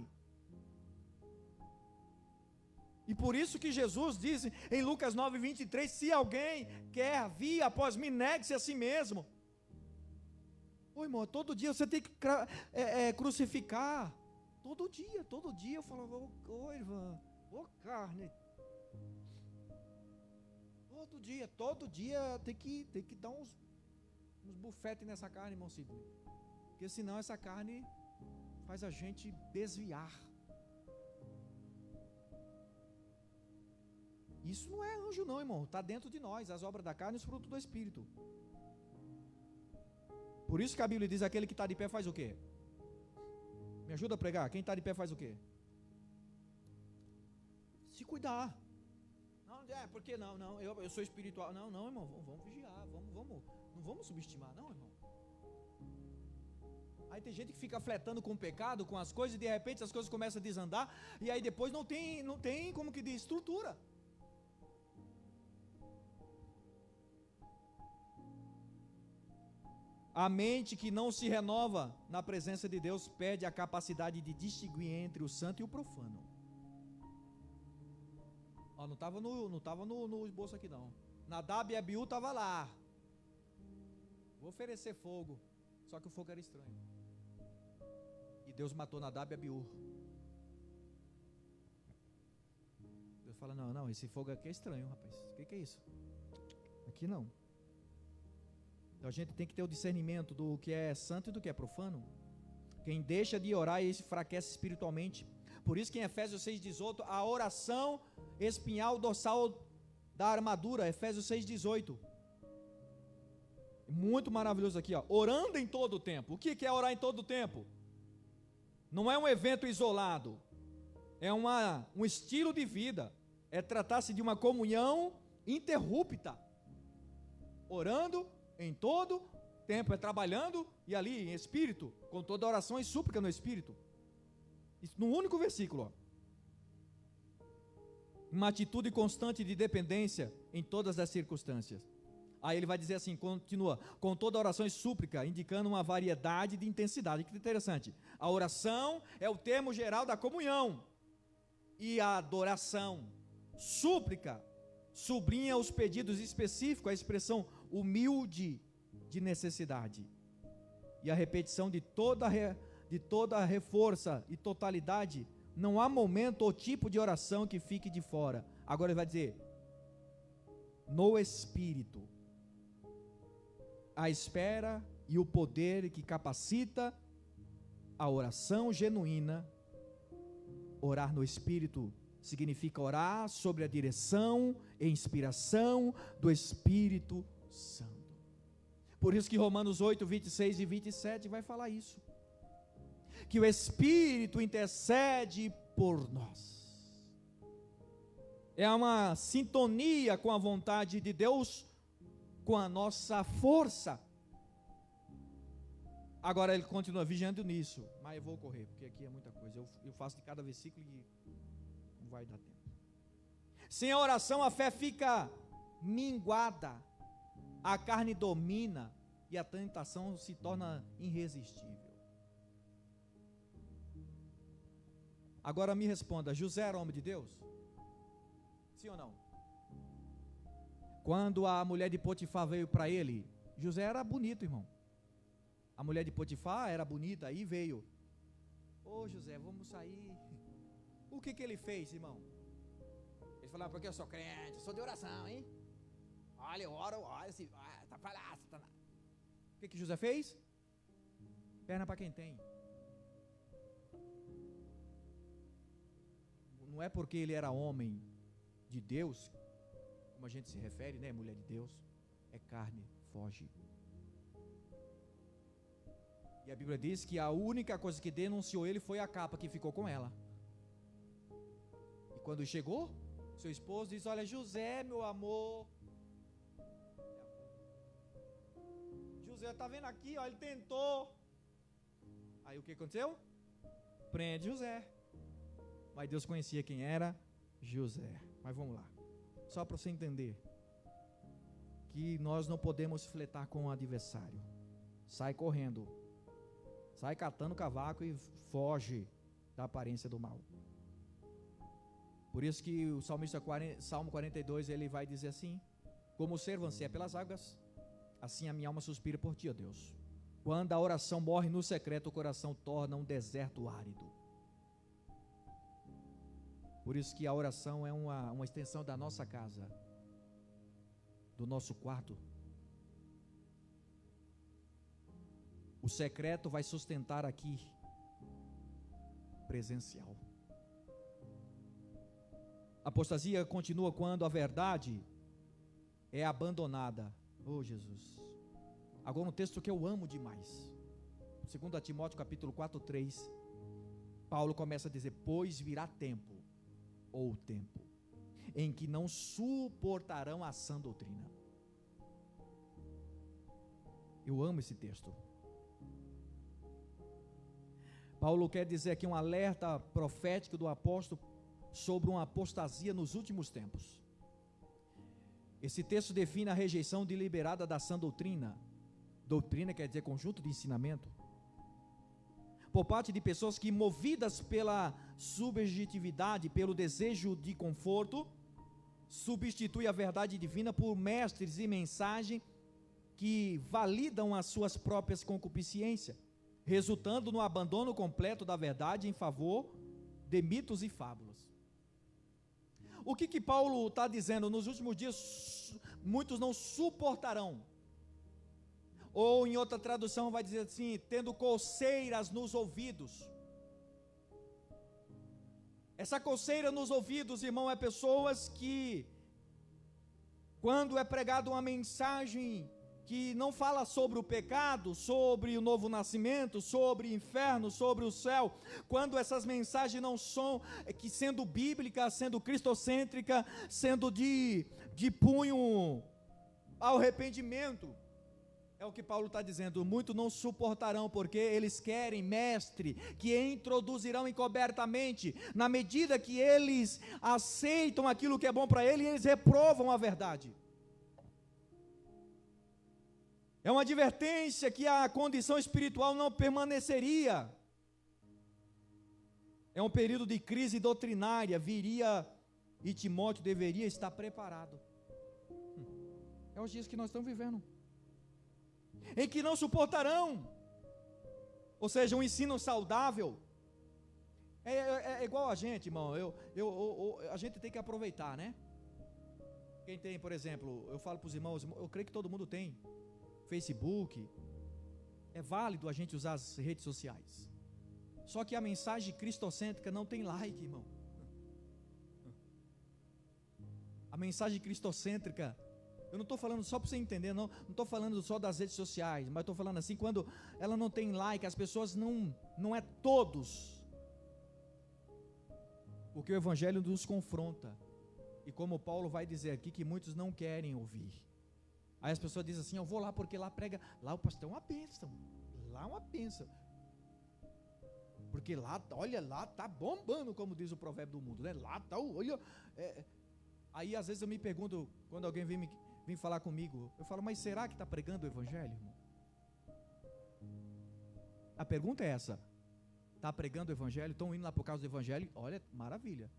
E por isso que Jesus diz em Lucas 9:23, se alguém quer vir após mim, negue-se a si mesmo. Ô irmão, todo dia você tem que crucificar, todo dia eu falava, ô irmã, ô carne, todo dia tem que dar uns bufetes nessa carne, irmão Sidney, porque senão essa carne faz a gente desviar. Isso não é anjo não, irmão, está dentro de nós, as obras da carne e os frutos do Espírito. Por isso que a Bíblia diz, aquele que está de pé faz o quê? Me ajuda a pregar, quem está de pé faz o quê? Se cuidar. Não, porque não, eu sou espiritual. Não, irmão, vamos vigiar, não vamos subestimar, não, irmão. Aí tem gente que fica fletando com o pecado, com as coisas, e de repente as coisas começam a desandar, e aí depois não tem como que diz, estrutura. A mente que não se renova na presença de Deus perde a capacidade de distinguir entre o santo e o profano. Ó, não estava no esboço aqui não. Nadab e Abiú estavam lá. Vou oferecer fogo. Só que o fogo era estranho. E Deus matou Nadab e Abiú. Deus fala, não, esse fogo aqui é estranho, rapaz. O que é isso? Aqui não. Então a gente tem que ter o discernimento do que é santo e do que é profano. Quem deixa de orar, esse enfraquece espiritualmente. Por isso que em Efésios 6,18, a oração espinhal dorsal da armadura, Efésios 6,18. Muito maravilhoso aqui, ó. Orando em todo o tempo. O que é orar em todo o tempo? Não é um evento isolado. É um estilo de vida. É tratar-se de uma comunhão ininterrupta. Orando em todo tempo, é trabalhando e ali em espírito, com toda oração e súplica no espírito. Isso no único versículo, ó. Uma atitude constante de dependência em todas as circunstâncias. Aí ele vai dizer assim, continua, com toda oração e súplica, indicando uma variedade de intensidade. Que interessante. A oração é o termo geral da comunhão. E a adoração, súplica, sublinha os pedidos específicos, a expressão humilde de necessidade. E a repetição de toda reforça e totalidade, não há momento ou tipo de oração que fique de fora. Agora ele vai dizer, no Espírito, a espera e o poder que capacita a oração genuína. Orar no Espírito significa orar sobre a direção e inspiração do Espírito Santo. Por isso que Romanos 8, 26 e 27 vai falar isso. Que o Espírito intercede por nós. É uma sintonia com a vontade de Deus, com a nossa força. Agora ele continua vigiando nisso, mas eu vou correr, porque aqui é muita coisa. Eu faço de cada versículo e não vai dar tempo. Sem a oração a fé fica minguada, a carne domina e a tentação se torna irresistível. Agora me responda, José era homem de Deus? Sim ou não? Quando a mulher de Potifar veio para ele, José era bonito, irmão. A mulher de Potifar era bonita, aí veio. Ô José, vamos sair. O que ele fez, irmão? Ele falou, porque eu sou crente, eu sou de oração, hein? Olha, eu oro, olha, tá palhaço, tá... O que José fez? Perna para quem tem. Não é porque ele era homem de Deus como a gente se refere, né, mulher de Deus, é carne, foge. E a Bíblia diz que a única coisa que denunciou ele foi a capa que ficou com ela. E quando chegou, seu esposo disse: olha, José, meu amor, José está vendo aqui, ó, ele tentou. Aí o que aconteceu? Prende José. Mas Deus conhecia quem era José. Mas vamos lá, só para você entender que nós não podemos fletar com o adversário. Sai correndo, sai catando cavaco e foge da aparência do mal. Por isso que o salmista Salmo 42, ele vai dizer assim: como o cervo anseia pelas águas, assim a minha alma suspira por ti, ó Deus. Quando a oração morre no secreto, o coração torna um deserto árido. Por isso que a oração é uma extensão da nossa casa, do nosso quarto. O secreto vai sustentar aqui, presencial. A apostasia continua quando a verdade é abandonada. Oh, Jesus. Agora um texto que eu amo demais. 2 Timóteo capítulo 4:3. Paulo começa a dizer: pois virá tempo, ou tempo, em que não suportarão a sã doutrina. Eu amo esse texto. Paulo quer dizer aqui um alerta profético do apóstolo sobre uma apostasia nos últimos tempos. Esse texto define a rejeição deliberada da sã doutrina. Doutrina quer dizer conjunto de ensinamento, por parte de pessoas que, movidas pela subjetividade, pelo desejo de conforto, substitui a verdade divina por mestres e mensagem que validam as suas próprias concupiscências, resultando no abandono completo da verdade em favor de mitos e fábulas. O que Paulo está dizendo? Nos últimos dias, muitos não suportarão. Ou em outra tradução vai dizer assim: tendo coceiras nos ouvidos. Essa coceira nos ouvidos, irmão, é pessoas que, quando é pregada uma mensagem que não fala sobre o pecado, sobre o novo nascimento, sobre o inferno, sobre o céu, quando essas mensagens não são, que sendo bíblica, sendo cristocêntrica, sendo de punho ao arrependimento, é o que Paulo está dizendo: muitos não suportarão, porque eles querem mestre que introduzirão encobertamente. Na medida que eles aceitam aquilo que é bom para eles, eles reprovam a verdade. É uma advertência que a condição espiritual não permaneceria. É um período de crise doutrinária, viria, e Timóteo deveria estar preparado. É os dias que nós estamos vivendo, em que não suportarão, ou seja, um ensino saudável. É igual a gente, irmão, a gente tem que aproveitar, né? Quem tem, por exemplo, eu falo para os irmãos, eu creio que todo mundo tem Facebook, é válido a gente usar as redes sociais, só que a mensagem cristocêntrica não tem like, irmão. A mensagem cristocêntrica, eu não estou falando só para você entender, não estou falando só das redes sociais, mas estou falando assim, quando ela não tem like, as pessoas não é todos, porque o Evangelho nos confronta, e como Paulo vai dizer aqui, que muitos não querem ouvir. Aí as pessoas dizem assim: eu vou lá porque lá prega, lá o pastor é uma bênção, lá é uma bênção, porque lá, olha, lá está bombando, como diz o provérbio do mundo, né? Lá está, olha, aí às vezes eu me pergunto, quando alguém vem falar comigo, eu falo: mas será que está pregando o Evangelho, irmão? A pergunta é essa: está pregando o Evangelho? Estão indo lá por causa do Evangelho? Olha, maravilha.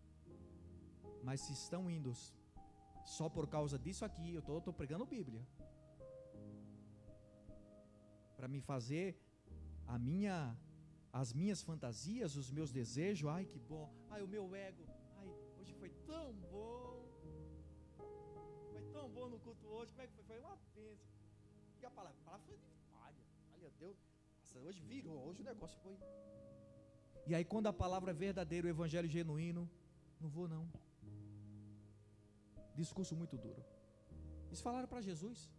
Mas se estão indo só por causa disso aqui, eu estou pregando Bíblia, para me fazer as minhas fantasias, os meus desejos. Ai, que bom, ai, o meu ego, ai, hoje foi tão bom, no culto hoje, como é que foi? Foi uma bênção. E a palavra foi de falha, olha, Deus, nossa, hoje virou, hoje o negócio foi. E aí, quando a palavra é verdadeira, o Evangelho genuíno, não vou não. Discurso muito duro. Eles falaram para Jesus.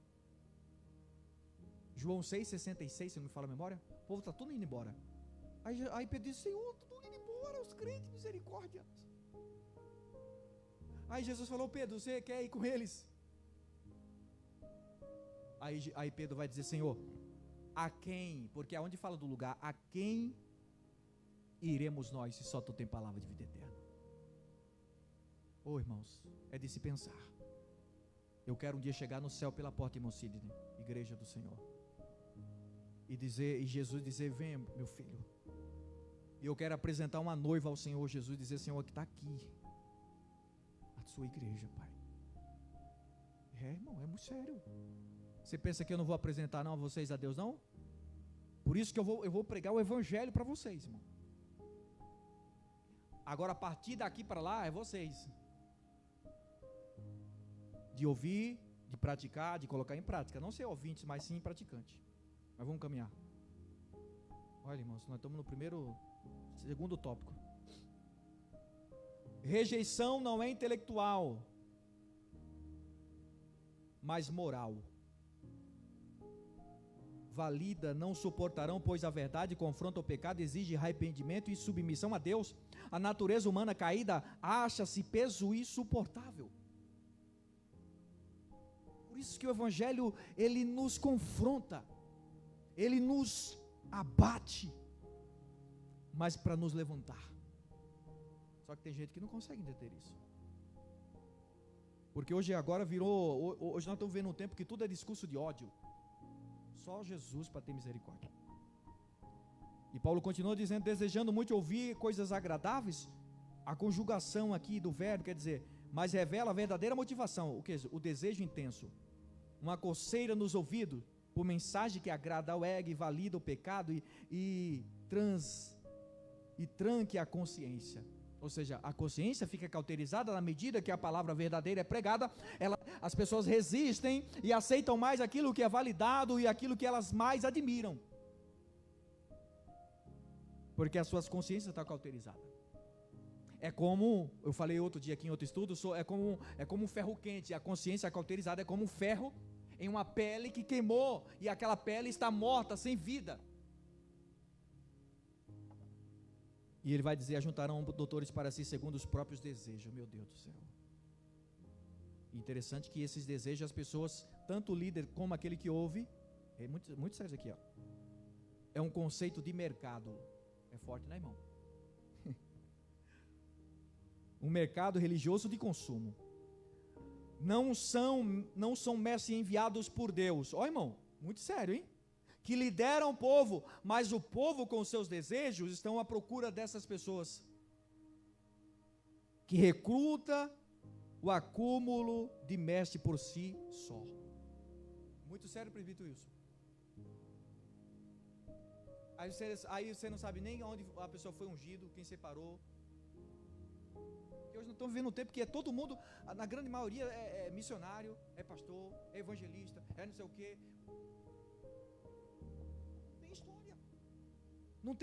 João 6,66, se não me fala a memória. O povo está tudo indo embora. Aí Pedro disse: Senhor, tudo indo embora, os crentes, misericórdia. Aí Jesus falou: Pedro, você quer ir com eles? Aí Pedro vai dizer: Senhor, a quem? Porque aonde fala do lugar, a quem iremos nós se só tu tem palavra de vida eterna? Irmãos, é de se pensar. Eu quero um dia chegar no céu pela porta, irmão Sidney, igreja do Senhor, e Jesus dizer: venha, meu filho. E eu quero apresentar uma noiva ao Senhor Jesus, dizer: Senhor, que está aqui a sua igreja, Pai. Irmão, é muito sério. Você pensa que eu não vou apresentar não a vocês a Deus, não? Por isso que eu vou pregar o evangelho para vocês, irmão. Agora, a partir daqui para lá, é vocês. De ouvir, de praticar, de colocar em prática. Não ser ouvintes, mas sim praticante. Mas vamos caminhar. Olha, irmãos, nós estamos no segundo tópico. Rejeição não é intelectual, mas moral. Valida, não suportarão, pois a verdade confronta o pecado, exige arrependimento e submissão a Deus. A natureza humana caída acha-se peso insuportável. Por isso que o evangelho, ele nos confronta, ele nos abate, mas para nos levantar. Só que tem gente que não consegue entender isso. Porque hoje nós estamos vendo um tempo que tudo é discurso de ódio. Só Jesus para ter misericórdia. E Paulo continua dizendo: desejando muito ouvir coisas agradáveis. A conjugação aqui do verbo quer dizer, mas revela a verdadeira motivação. O que? O desejo intenso. Uma coceira nos ouvidos, por mensagem que agrada ao ego e valida o pecado e tranque a consciência. Ou seja, a consciência fica cauterizada na medida que a palavra verdadeira é pregada. As pessoas resistem e aceitam mais aquilo que é validado e aquilo que elas mais admiram, porque as suas consciências estão cauterizadas. É como eu falei outro dia aqui em outro estudo, é como um ferro quente. A consciência cauterizada é como um ferro em uma pele que queimou e aquela pele está morta, sem vida. E ele vai dizer: ajuntarão doutores para si segundo os próprios desejos. Meu Deus do céu. Interessante que esses desejos, as pessoas, tanto o líder como aquele que ouve, é muito, muito sério isso aqui, ó. É um conceito de mercado. É forte, né, irmão? Um mercado religioso de consumo. Não são mestres enviados por Deus. Ó, irmão, muito sério, hein? Que lideram o povo, mas o povo com seus desejos estão à procura dessas pessoas, que recruta o acúmulo de mestre por si só. Muito sério, presbítero Wilson. Aí você não sabe nem onde a pessoa foi ungido, quem separou. Porque hoje nós estamos vivendo um tempo que todo mundo, na grande maioria, é missionário, é pastor, é evangelista, é não sei o quê. Não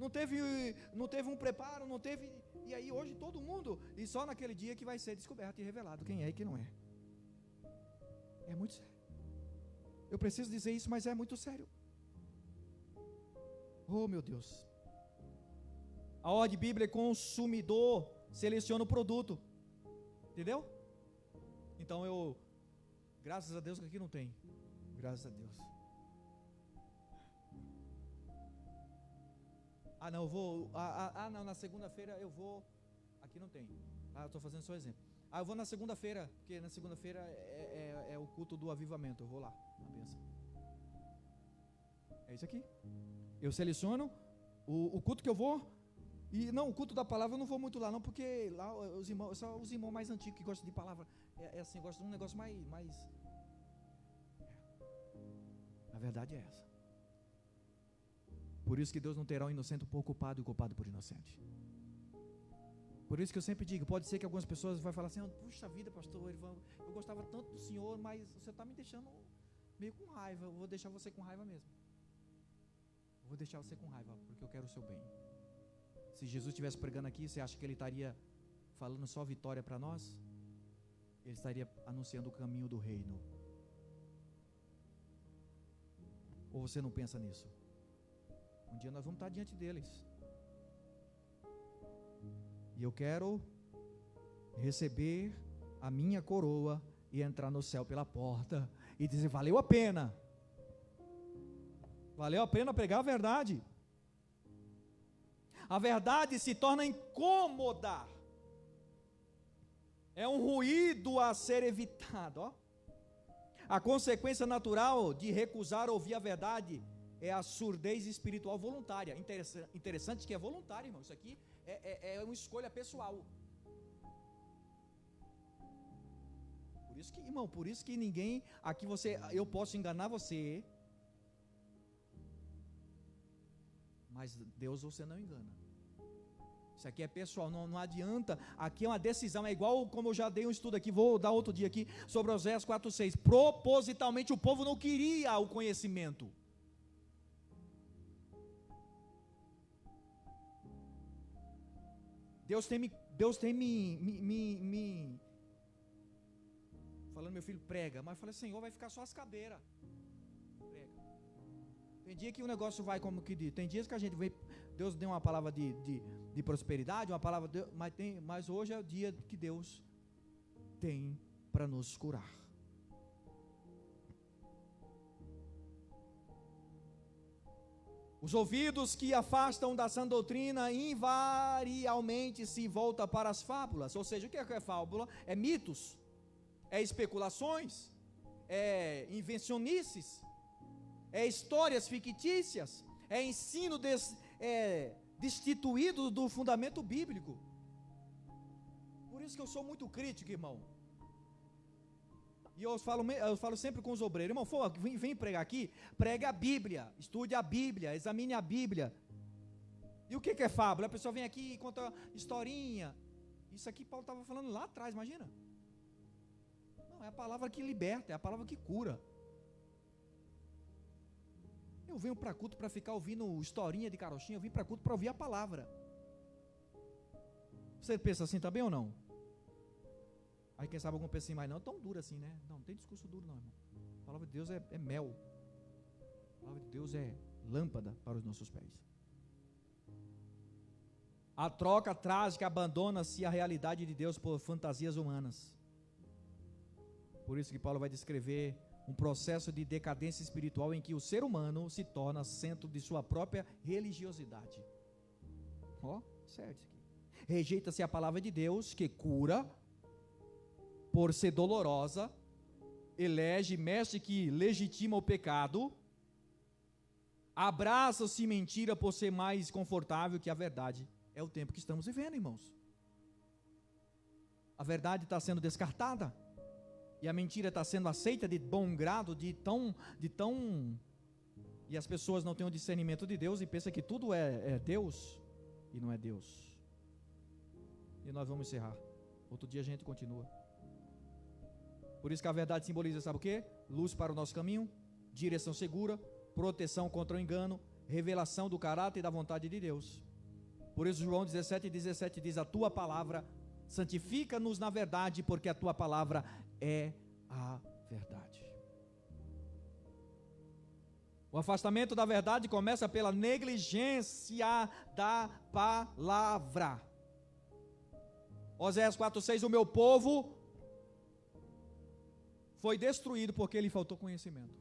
teve um preparo, não teve. E aí hoje todo mundo, e só naquele dia que vai ser descoberto e revelado quem é e quem não é. É muito sério. Eu preciso dizer isso, mas é muito sério. Oh, meu Deus. A ordem bíblica é consumidor, seleciona o produto. Entendeu? Então graças a Deus que aqui não tem. Graças a Deus. Não, eu vou. Não, na segunda-feira eu vou. Aqui não tem. Eu estou fazendo só exemplo. Eu vou na segunda-feira, porque na segunda-feira é o culto do avivamento. Eu vou lá, na bênção. É isso aqui. Eu seleciono o culto que eu vou. E não, o culto da palavra eu não vou muito lá, não, porque lá só os irmãos mais antigos que gostam de palavra. Assim, gostam de um negócio mais. A verdade é essa. Por isso que Deus não terá um inocente por culpado e o culpado por inocente. Por isso que eu sempre digo, pode ser que algumas pessoas vão falar assim: puxa vida, pastor, eu gostava tanto do senhor, mas você está me deixando meio com raiva. Eu vou deixar você com raiva mesmo. Eu vou deixar você com raiva, porque eu quero o seu bem. Se Jesus estivesse pregando aqui, você acha que ele estaria falando só vitória para nós? ele estaria anunciando o caminho do reino. Ou você não pensa nisso? Um dia nós vamos estar diante deles. E eu quero receber a minha coroa e entrar no céu pela porta e dizer: valeu a pena. Valeu a pena pregar a verdade. A verdade se torna incômoda. É um ruído a ser evitado. Ó. A consequência natural de recusar ouvir a verdade é a surdez espiritual voluntária. Interessante que é voluntário, irmão. Isso aqui é uma escolha pessoal. Por isso que, irmão, por isso que ninguém aqui eu posso enganar você, mas Deus você não engana. Isso aqui é pessoal, não adianta. Aqui é uma decisão, é igual como eu já dei um estudo aqui, vou dar outro dia aqui sobre Oséias 4:6. Propositalmente o povo não queria o conhecimento. Deus tem me falando, meu filho, prega. Mas eu falei: Senhor, vai ficar só as cabeiras. Prega. Tem dia que o negócio vai como que diz. Tem dias que a gente vê, Deus deu uma palavra de prosperidade, uma palavra mas hoje é o dia que Deus tem para nos curar. Os ouvidos que afastam da sã doutrina invariavelmente se voltam para as fábulas. Ou seja, o que é fábula? É mitos, é especulações, é invencionices, é histórias fictícias, é ensino destituído do fundamento bíblico. Por isso que eu sou muito crítico, irmão. E eu falo sempre com os obreiros: irmão, vem pregar aqui, pregue a Bíblia, estude a Bíblia, examine a Bíblia. E o que é fábula? A pessoa vem aqui e conta historinha. Isso aqui Paulo estava falando lá atrás, imagina. Não, é a palavra que liberta, é a palavra que cura. Eu venho para culto para ficar ouvindo historinha de carochinha, eu vim para culto para ouvir a palavra. Você pensa assim também ou não? Aí quem sabe algum pensa assim: mas não é tão duro assim, né? Não tem discurso duro não, irmão. A palavra de Deus é mel. A palavra de Deus é lâmpada para os nossos pés. A troca trágica abandona-se a realidade de Deus por fantasias humanas. Por isso que Paulo vai descrever um processo de decadência espiritual em que o ser humano se torna centro de sua própria religiosidade. Certo aqui. Rejeita-se a palavra de Deus que cura por ser dolorosa, elege mestre que legitima o pecado, abraça-se mentira por ser mais confortável que a verdade. É o tempo que estamos vivendo, irmãos. A verdade está sendo descartada e a mentira está sendo aceita de bom grado, e as pessoas não têm o discernimento de Deus e pensam que tudo é Deus e não é Deus. E nós vamos encerrar. Outro dia a gente continua. Por isso que a verdade simboliza, sabe o quê? Luz para o nosso caminho, direção segura, proteção contra o engano, revelação do caráter e da vontade de Deus. Por isso João 17:17 diz: a tua palavra santifica-nos na verdade, porque a tua palavra é a verdade. O afastamento da verdade começa pela negligência da palavra. Oséias 4:6: o meu povo foi destruído porque lhe faltou conhecimento.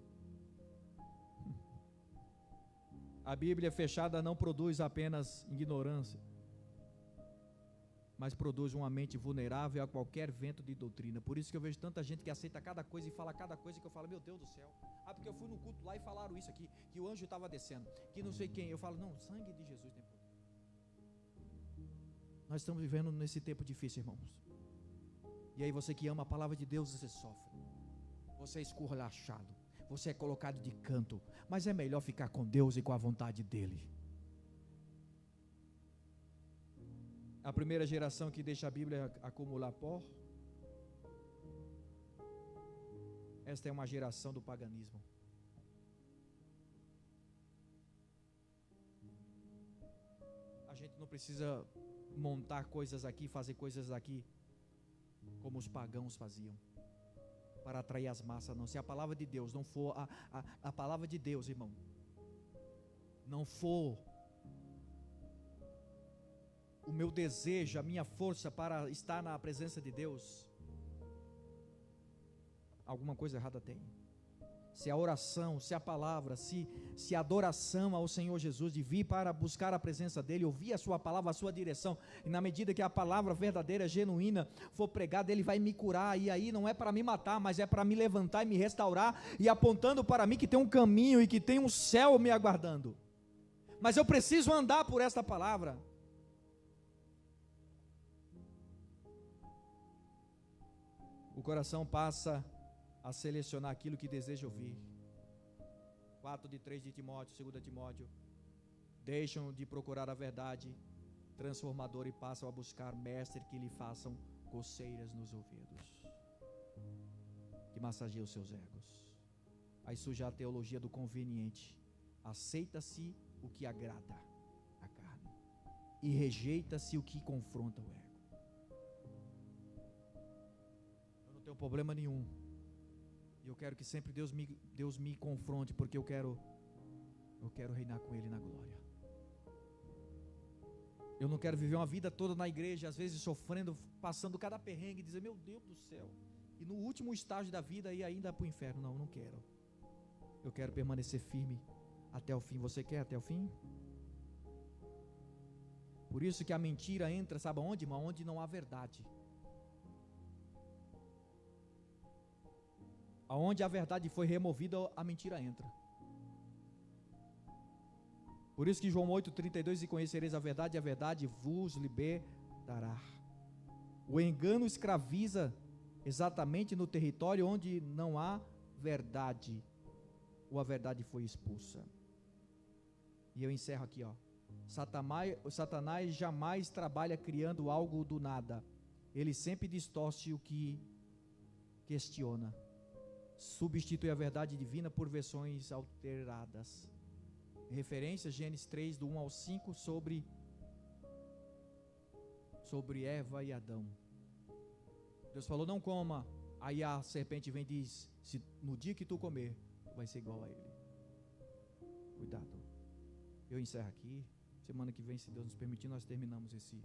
A Bíblia fechada não produz apenas ignorância, mas produz uma mente vulnerável a qualquer vento de doutrina. Por isso que eu vejo tanta gente que aceita cada coisa e fala cada coisa que eu falo: meu Deus do céu. Porque eu fui no culto lá e falaram isso aqui, que o anjo estava descendo, que não sei quem. Eu falo: não, sangue de Jesus tem poder. Nós estamos vivendo nesse tempo difícil, irmãos. E aí você que ama a palavra de Deus, você sofre. Você é escorraçado, você é colocado de canto, mas é melhor ficar com Deus e com a vontade dEle. A primeira geração que deixa a Bíblia acumular pó, esta é uma geração do paganismo. A gente não precisa montar coisas aqui, fazer coisas aqui como os pagãos faziam, para atrair as massas. Não, se a palavra de Deus não for a palavra de Deus, irmão, não for o meu desejo, a minha força para estar na presença de Deus, alguma coisa errada tem. Se a oração, se a palavra, se a adoração ao Senhor Jesus, de vir para buscar a presença dEle, ouvir a sua palavra, a sua direção, e na medida que a palavra verdadeira, genuína, for pregada, Ele vai me curar, e aí não é para me matar, mas é para me levantar e me restaurar, e apontando para mim que tem um caminho, e que tem um céu me aguardando. Mas eu preciso andar por esta palavra. O coração passa a selecionar aquilo que deseja ouvir. 4:3 de Timóteo, 2 Timóteo, deixam de procurar a verdade transformadora e passam a buscar mestres que lhe façam coceiras nos ouvidos, que massageiam os seus egos. Aí surge a teologia do conveniente. Aceita-se o que agrada a carne e rejeita-se o que confronta o ego. Eu não tenho problema nenhum. E eu quero que sempre Deus me confronte, porque eu quero reinar com Ele na glória. Eu não quero viver uma vida toda na igreja, às vezes sofrendo, passando cada perrengue, e dizer, meu Deus do céu, e no último estágio da vida ir ainda para o inferno. Não quero. Eu quero permanecer firme até o fim. Você quer até o fim? Por isso que a mentira entra, sabe aonde, irmão? Onde não há verdade. Aonde a verdade foi removida, a mentira entra. Por isso que João 8:32, e conhecereis a verdade vos libertará. O engano escraviza exatamente no território onde não há verdade, ou a verdade foi expulsa. E eu encerro aqui, Satanás jamais trabalha criando algo do nada. Ele sempre distorce o que questiona. Substitui a verdade divina por versões alteradas. Referência, Gênesis 3, do 1 ao 5, sobre Eva e Adão. Deus falou, não coma. Aí a serpente vem e diz, no dia que tu comer, tu vai ser igual a ele. Cuidado. Eu encerro aqui. Semana que vem, se Deus nos permitir, nós terminamos essa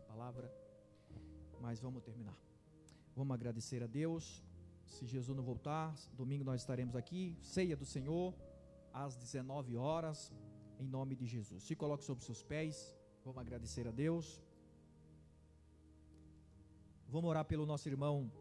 palavra. Mas vamos terminar. Vamos agradecer a Deus. Se Jesus não voltar, domingo nós estaremos aqui, ceia do Senhor, às 19 horas, em nome de Jesus. Se coloque sobre os seus pés, vamos agradecer a Deus. Vamos orar pelo nosso irmão